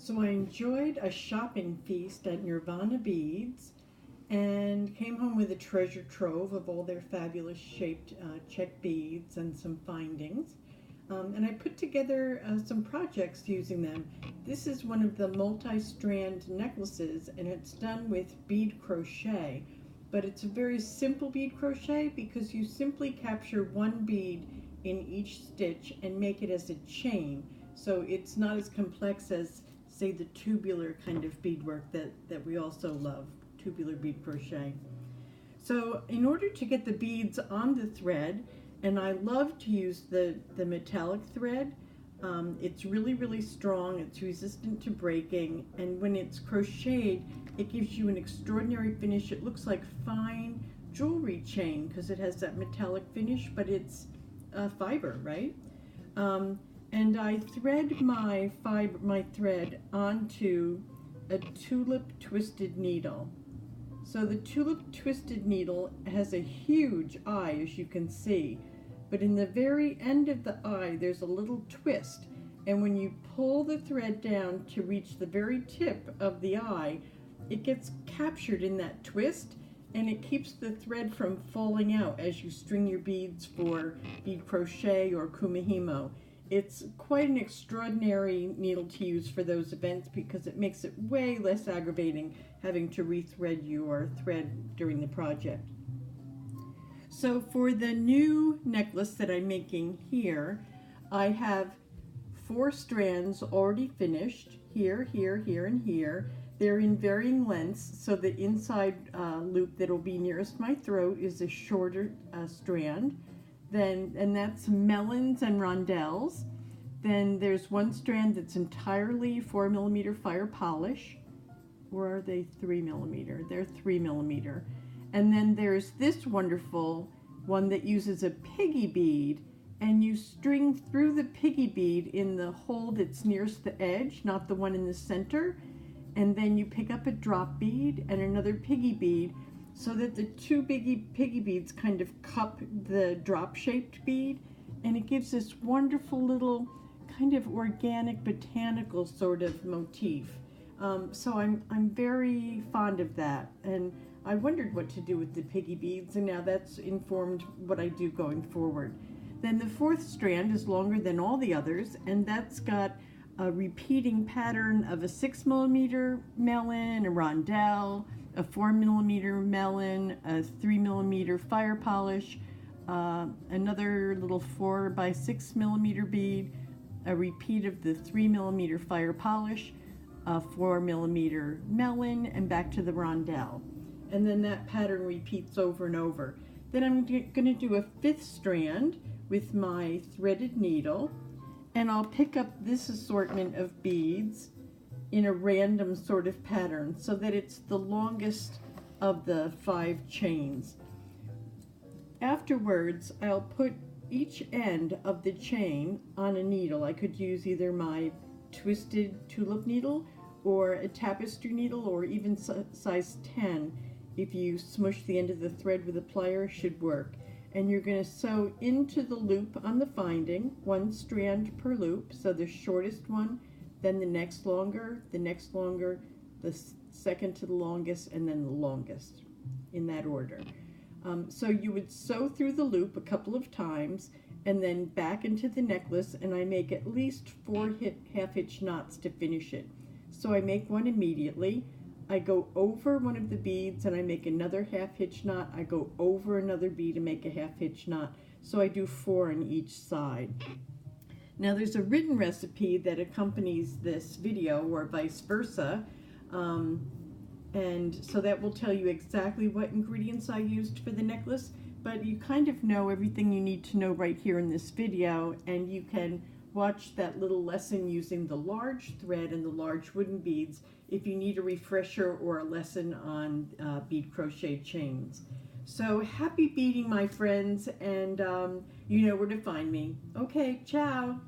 So I enjoyed a shopping feast at Nirvana Beads and came home with a treasure trove of all their fabulous shaped check beads and some findings. And I put together some projects using them. This is one of the multi-strand necklaces, and it's done with bead crochet. But it's a very simple bead crochet because you simply capture one bead in each stitch and make it as a chain. So it's not as complex as, say, the tubular kind of beadwork that we also love, tubular bead crochet. So in order to get the beads on the thread, and I love to use the metallic thread, it's really strong, it's resistant to breaking, and when it's crocheted, it gives you an extraordinary finish. It looks like fine jewelry chain because it has that metallic finish, but it's fiber, right? And I thread my thread onto a tulip twisted needle. So the tulip twisted needle has a huge eye, as you can see, but in the very end of the eye there's a little twist, and when you pull the thread down to reach the very tip of the eye, it gets captured in that twist, and it keeps the thread from falling out as you string your beads for bead crochet or kumihimo. It's quite an extraordinary needle to use for those events because it makes it way less aggravating having to rethread your thread during the project. So for the new necklace that I'm making here, I have 4 strands already finished, here, here, here, and here. They're in varying lengths, so the inside loop that'll be nearest my throat is a shorter strand. And that's melons and rondelles. Then there's one strand that's entirely 4mm fire polish. Or are they 3mm? They're 3mm. And then there's this wonderful one that uses a piggy bead, and you string through the piggy bead in the hole that's nearest the edge, not the one in the center. And then you pick up a drop bead and another piggy bead, so that the two piggy beads kind of cup the drop-shaped bead, and it gives this wonderful little kind of organic botanical sort of motif. So I'm very fond of that, and I wondered what to do with the piggy beads, and now that's informed what I do going forward. Then the 4th strand is longer than all the others, and that's got a repeating pattern of a 6mm melon, a rondelle, a 4mm melon, a 3mm fire polish, another little 4x6mm bead, a repeat of the 3mm fire polish, a 4mm melon, and back to the rondelle. And then that pattern repeats over and over. Then I'm going to do a 5th strand with my threaded needle, and I'll pick up this assortment of beads in a random sort of pattern so that it's the longest of the 5 chains. Afterwards, I'll put each end of the chain on a needle. I could use either my twisted tulip needle or a tapestry needle, or even size 10 if you smush the end of the thread with a plier should work. And you're going to sew into the loop on the finding, 1 strand per loop, so the shortest one, then the next longer, the second to the longest, and then the longest, in that order. So you would sew through the loop a couple of times and then back into the necklace, and I make at least 4 half-hitch knots to finish it. So I make one immediately, I go over one of the beads and I make another half-hitch knot, I go over another bead and make a half-hitch knot, so I do 4 on each side. Now there's a written recipe that accompanies this video, or vice versa, and so that will tell you exactly what ingredients I used for the necklace, but you kind of know everything you need to know right here in this video, and you can watch that little lesson using the large thread and the large wooden beads if you need a refresher or a lesson on bead crochet chains. So happy beading, my friends, and you know where to find me. Okay, ciao!